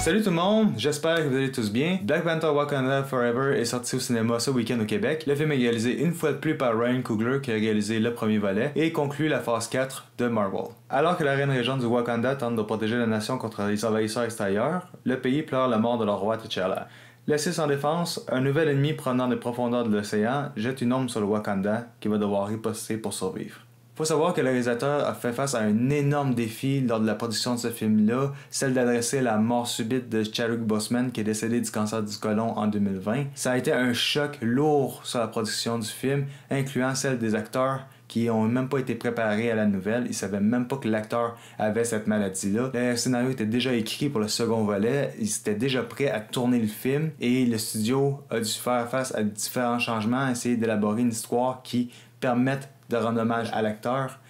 Salut tout le monde, j'espère que vous allez tous bien. Black Panther Wakanda Forever est sorti au cinéma ce week-end au Québec. Le film est réalisé une fois de plus par Ryan Coogler qui a réalisé le premier volet et conclut la phase 4 de Marvel. Alors que la reine régente du Wakanda tente de protéger la nation contre les envahisseurs extérieurs, le pays pleure la mort de leur roi T'Challa. Laissé sans défense, un nouvel ennemi provenant des profondeurs de l'océan jette une ombre sur le Wakanda qui va devoir riposter pour survivre. Faut savoir que le réalisateur a fait face à un énorme défi lors de la production de ce film-là, celle d'adresser la mort subite de Chadwick Boseman qui est décédé du cancer du côlon en 2020. Ça a été un choc lourd sur la production du film, incluant celle des acteurs qui ont même pas été préparés à la nouvelle. Ils savaient même pas que l'acteur avait cette maladie-là. Le scénario était déjà écrit pour le second volet. Ils étaient déjà prêts à tourner le film et le studio a dû faire face à différents changements, essayer d'élaborer une histoire qui permette de rendre hommage à l'acteur.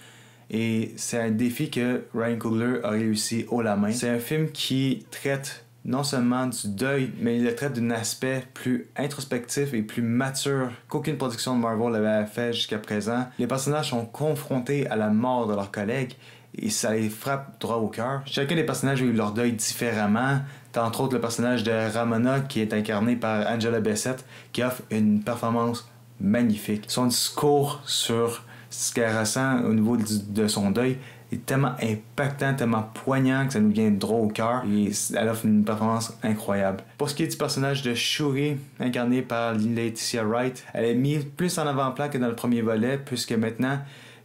Et c'est un défi que Ryan Coogler a réussi haut la main. C'est un film qui traite non seulement du deuil, mais il le traite d'un aspect plus introspectif et plus mature qu'aucune production de Marvel l'avait fait jusqu'à présent. Les personnages sont confrontés à la mort de leurs collègues et ça les frappe droit au cœur. Chacun des personnages a eu leur deuil différemment. T'as entre autres le personnage de Ramona qui est incarné par Angela Bassett qui offre une performance magnifique. Son discours sur ce qu'elle ressent au niveau de son deuil est tellement impactant, tellement poignant que ça nous vient droit au cœur et elle offre une performance incroyable. Pour ce qui est du personnage de Shuri, incarné par Letitia Wright, elle est mise plus en avant-plan que dans le premier volet puisque maintenant,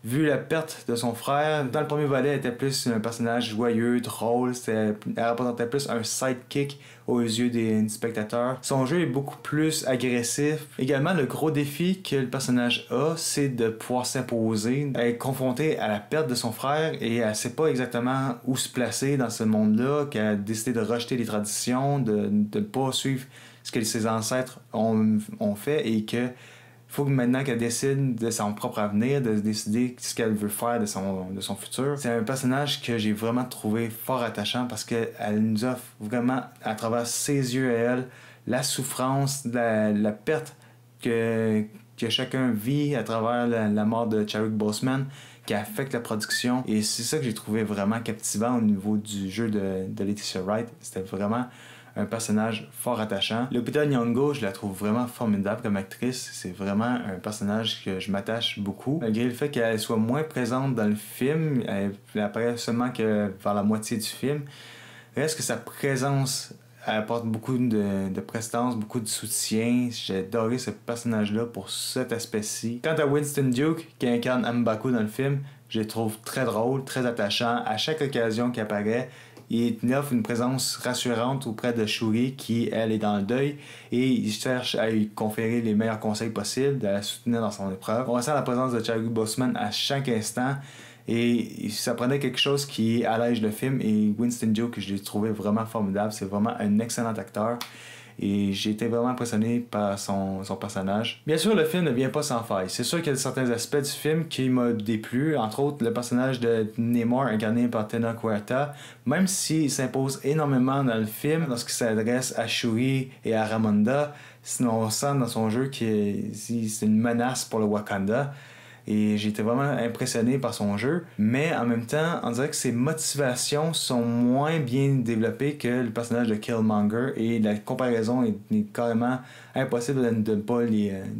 vu la perte de son frère, dans le premier volet, elle était plus un personnage joyeux, drôle, elle représentait plus un sidekick aux yeux des spectateurs. Son jeu est beaucoup plus agressif. Également, le gros défi que le personnage a, c'est de pouvoir s'imposer. Elle est confrontée à la perte de son frère et elle sait pas exactement où se placer dans ce monde-là, qu'elle a décidé de rejeter les traditions, de ne pas suivre ce que ses ancêtres ont fait et que faut que maintenant qu'elle décide de son propre avenir, de décider ce qu'elle veut faire de son futur. C'est un personnage que j'ai vraiment trouvé fort attachant parce qu'elle nous offre vraiment, à travers ses yeux à elle, la souffrance, la perte que chacun vit à travers la mort de Chadwick Boseman qui affecte la production. Et c'est ça que j'ai trouvé vraiment captivant au niveau du jeu de Letitia Wright. C'était vraiment un personnage fort attachant. Lupita Nyong'o, je la trouve vraiment formidable comme actrice. C'est vraiment un personnage que je m'attache beaucoup. Malgré le fait qu'elle soit moins présente dans le film, elle apparaît seulement que vers la moitié du film, reste que sa présence apporte beaucoup de prestance, beaucoup de soutien. J'ai adoré ce personnage-là pour cet aspect-ci. Quant à Winston Duke, qui incarne M'Baku dans le film, je le trouve très drôle, très attachant. À chaque occasion qu'il apparaît, il offre une présence rassurante auprès de Shuri qui, elle, est dans le deuil et il cherche à lui conférer les meilleurs conseils possibles, de la soutenir dans son épreuve. On ressent la présence de Chadwick Boseman à chaque instant et ça prenait quelque chose qui allège le film et Winston Duke, que je l'ai trouvé vraiment formidable. C'est vraiment un excellent acteur. Et j'ai été vraiment impressionné par son personnage. Bien sûr, le film ne vient pas sans faille. C'est sûr qu'il y a certains aspects du film qui m'ont déplu. Entre autres, le personnage de Namor, incarné par Tenoch Huerta, même s'il s'impose énormément dans le film, lorsqu'il s'adresse à Shuri et à Ramonda, sinon on sent dans son jeu que c'est une menace pour le Wakanda. Et j'ai été vraiment impressionné par son jeu. Mais en même temps, on dirait que ses motivations sont moins bien développées que le personnage de Killmonger. Et la comparaison est carrément impossible de ne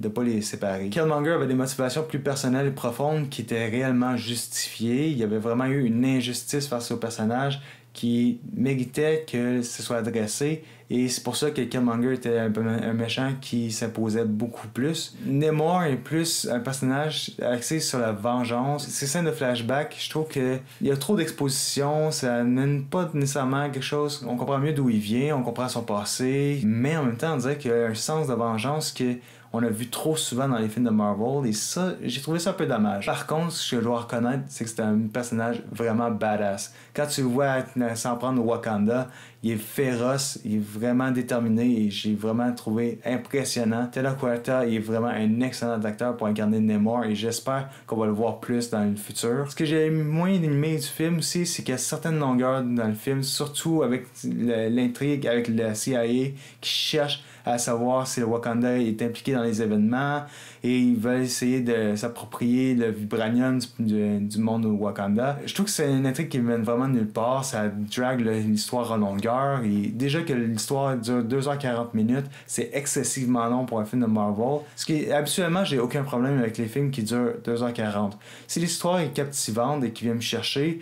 pas les séparer. Killmonger avait des motivations plus personnelles et profondes qui étaient réellement justifiées. Il y avait vraiment eu une injustice face au personnage qui méritait que ce soit adressé et c'est pour ça que Killmonger était un méchant qui s'imposait beaucoup plus. Namor est plus un personnage axé sur la vengeance. Ces scènes de flashback, je trouve qu'il y a trop d'exposition, ça n'amène pas nécessairement quelque chose. On comprend mieux d'où il vient, on comprend son passé, mais en même temps on dirait qu'il y a un sens de vengeance qu'on a vu trop souvent dans les films de Marvel et ça, j'ai trouvé ça un peu dommage. Par contre, ce que je dois reconnaître, c'est que c'est un personnage vraiment badass. Quand tu le vois s'en prendre au Wakanda, il est féroce, il est vraiment déterminé et j'ai vraiment trouvé impressionnant. Tenoch Huerta, il est vraiment un excellent acteur pour incarner Namor et j'espère qu'on va le voir plus dans le futur. Ce que j'ai moins aimé du film aussi, c'est qu'il y a certaines longueurs dans le film, surtout avec l'intrigue avec la CIA qui cherche à savoir si le Wakanda est impliqué dans les événements et ils veulent essayer de s'approprier le vibranium du monde au Wakanda. Je trouve que c'est une intrigue qui mène vraiment nulle part, ça drague l'histoire en longueur et déjà que l'histoire dure 2h40 minutes, c'est excessivement long pour un film de Marvel. Ce qui habituellement, j'ai aucun problème avec les films qui durent 2h40. Si l'histoire est captivante et qui vient me chercher,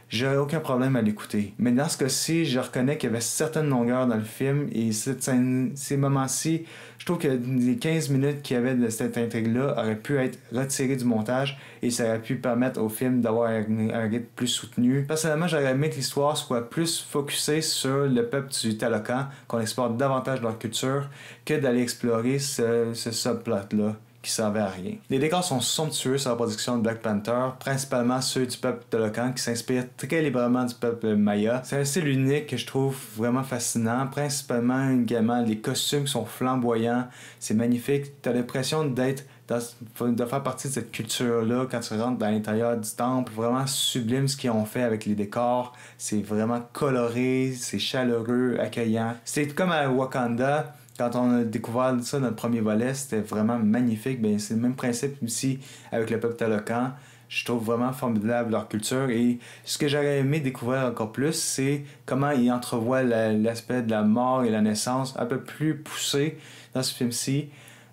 j'aurais aucun problème à l'écouter. Mais dans ce cas-ci, je reconnais qu'il y avait certaines longueurs dans le film et ces moments-ci, je trouve que les 15 minutes qu'il y avait de cette intrigue-là auraient pu être retirées du montage et ça aurait pu permettre au film d'avoir un rythme plus soutenu. Personnellement, j'aurais aimé que l'histoire soit plus focusée sur le peuple du Talokan, qu'on explore davantage leur culture que d'aller explorer ce subplot-là qui servait à rien. Les décors sont somptueux sur la production de Black Panther, principalement ceux du peuple Talokan qui s'inspire très librement du peuple Maya. C'est un style unique que je trouve vraiment fascinant, principalement également les costumes qui sont flamboyants, c'est magnifique, t'as l'impression de faire partie de cette culture-là quand tu rentres dans l'intérieur du temple. Vraiment sublime ce qu'ils ont fait avec les décors. C'est vraiment coloré, c'est chaleureux, accueillant. C'est comme à Wakanda. Quand on a découvert ça dans le premier volet, c'était vraiment magnifique. Ben, c'est le même principe ici avec le peuple Talokan. Je trouve vraiment formidable leur culture. Et ce que j'aurais aimé découvrir encore plus, c'est comment ils entrevoient l'aspect de la mort et la naissance un peu plus poussé dans ce film-ci.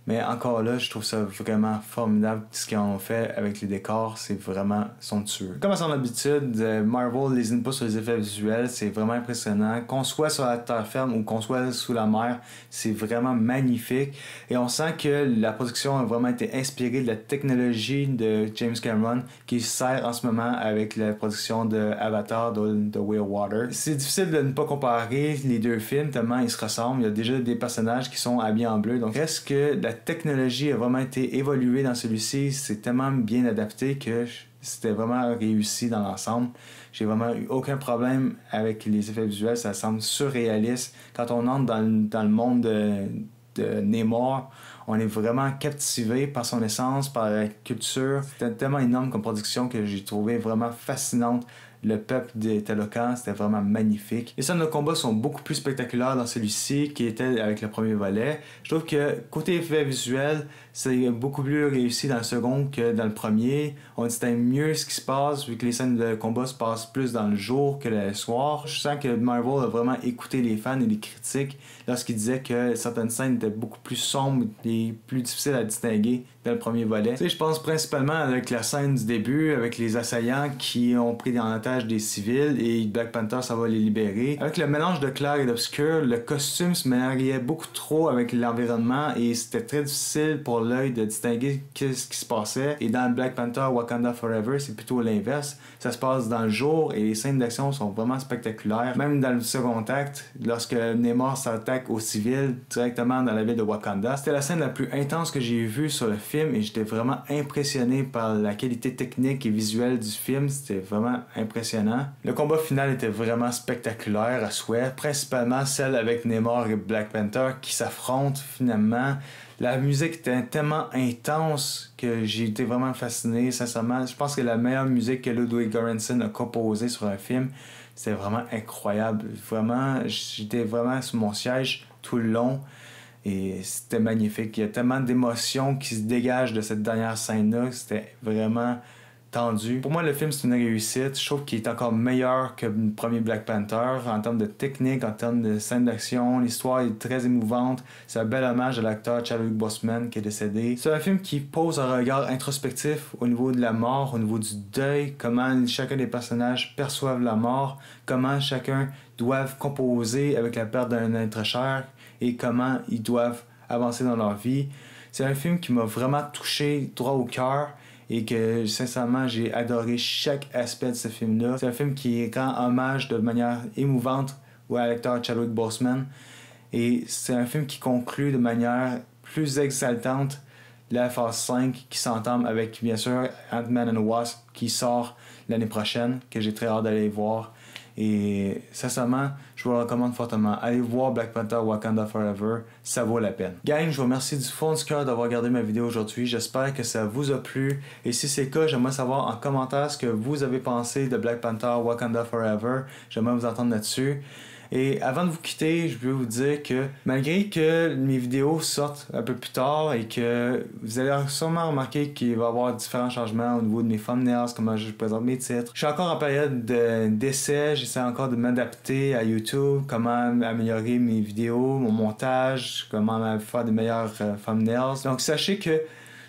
Mais encore là, je trouve ça vraiment formidable ce qu'ils ont fait avec les décors, c'est vraiment somptueux. Comme à son habitude, Marvel lésine pas sur les effets visuels, c'est vraiment impressionnant. Qu'on soit sur la terre ferme ou qu'on soit sous la mer, c'est vraiment magnifique. Et on sent que la production a vraiment été inspirée de la technologie de James Cameron qui sert en ce moment avec la production de Avatar de Way of Water. C'est difficile de ne pas comparer les deux films tellement ils se ressemblent. Il y a déjà des personnages qui sont habillés en bleu. Donc reste que la technologie a vraiment été évoluée dans celui-ci, c'est tellement bien adapté que c'était vraiment réussi dans l'ensemble. J'ai vraiment eu aucun problème avec les effets visuels, ça semble surréaliste. Quand on entre dans le monde de Namor, on est vraiment captivé par son essence, par la culture. C'était tellement énorme comme production que j'ai trouvé vraiment fascinante. Le peuple des Talokan, c'était vraiment magnifique. Les scènes de combat sont beaucoup plus spectaculaires dans celui-ci qui était avec le premier volet. Je trouve que côté effet visuel, c'est beaucoup plus réussi dans le second que dans le premier. On distingue mieux ce qui se passe vu que les scènes de combat se passent plus dans le jour que le soir. Je sens que Marvel a vraiment écouté les fans et les critiques lorsqu'ils disaient que certaines scènes étaient beaucoup plus sombres et plus difficiles à distinguer dans le premier volet. Tu sais, je pense principalement avec la scène du début avec les assaillants qui ont pris en otage des civils et Black Panther ça va les libérer. Avec le mélange de clair et d'obscur, le costume se mariait beaucoup trop avec l'environnement et c'était très difficile pour l'œil de distinguer ce qui se passait. Et dans Black Panther Wakanda Forever, c'est plutôt l'inverse. Ça se passe dans le jour et les scènes d'action sont vraiment spectaculaires. Même dans le second acte, lorsque Namor s'attaque aux civils directement dans la ville de Wakanda, c'était la scène la plus intense que j'ai vue sur le film et j'étais vraiment impressionné par la qualité technique et visuelle du film. C'était vraiment impressionnant. Le combat final était vraiment spectaculaire à souhait, principalement celle avec Namor et Black Panther qui s'affrontent finalement. La musique était tellement intense que j'ai été vraiment fasciné, sincèrement. Je pense que la meilleure musique que Ludwig Göransson a composée sur un film, c'était vraiment incroyable. Vraiment, j'étais vraiment sur mon siège tout le long et c'était magnifique. Il y a tellement d'émotions qui se dégagent de cette dernière scène-là, c'était vraiment tendu. Pour moi, le film, c'est une réussite. Je trouve qu'il est encore meilleur que le premier Black Panther en termes de technique, en termes de scène d'action. L'histoire est très émouvante. C'est un bel hommage à l'acteur Chadwick Boseman qui est décédé. C'est un film qui pose un regard introspectif au niveau de la mort, au niveau du deuil, comment chacun des personnages perçoivent la mort, comment chacun doit composer avec la perte d'un être cher et comment ils doivent avancer dans leur vie. C'est un film qui m'a vraiment touché droit au cœur et que sincèrement j'ai adoré chaque aspect de ce film-là. C'est un film qui rend hommage de manière émouvante à l'acteur Chadwick Boseman et c'est un film qui conclut de manière plus exaltante la phase 5 qui s'entame avec bien sûr Ant-Man and the Wasp qui sort l'année prochaine, que j'ai très hâte d'aller voir. Et sincèrement, je vous le recommande fortement. Allez voir Black Panther Wakanda Forever, ça vaut la peine. Gang, je vous remercie du fond du cœur d'avoir regardé ma vidéo aujourd'hui. J'espère que ça vous a plu. Et si c'est le cas, j'aimerais savoir en commentaire ce que vous avez pensé de Black Panther Wakanda Forever. J'aimerais vous entendre là-dessus. Et avant de vous quitter, je veux vous dire que malgré que mes vidéos sortent un peu plus tard et que vous allez sûrement remarquer qu'il va y avoir différents changements au niveau de mes thumbnails, comment je présente mes titres. Je suis encore en période d'essai, j'essaie encore de m'adapter à YouTube, comment améliorer mes vidéos, mon montage, comment faire de meilleurs thumbnails. Donc sachez que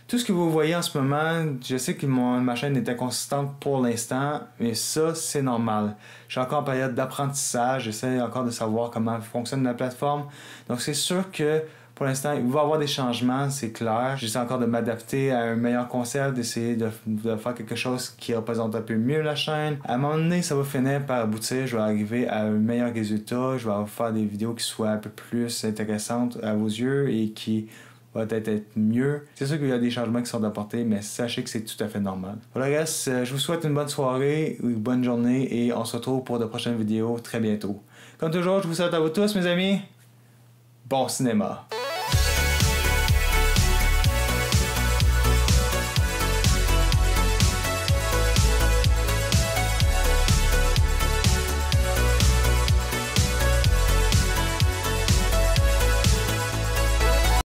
tout ce que vous voyez en ce moment, je sais que ma chaîne est inconsistante pour l'instant, mais ça, c'est normal. Je suis encore en période d'apprentissage, j'essaie encore de savoir comment fonctionne la plateforme. Donc c'est sûr que pour l'instant, il va y avoir des changements, c'est clair. J'essaie encore de m'adapter à un meilleur concept, d'essayer de faire quelque chose qui représente un peu mieux la chaîne. À un moment donné, ça va finir par aboutir, je vais arriver à un meilleur résultat, je vais faire des vidéos qui soient un peu plus intéressantes à vos yeux et qui va peut-être être mieux. C'est sûr qu'il y a des changements qui sont apportés, mais sachez que c'est tout à fait normal. Pour le reste, je vous souhaite une bonne soirée, une bonne journée et on se retrouve pour de prochaines vidéos très bientôt. Comme toujours, je vous souhaite à vous tous, mes amis, bon cinéma!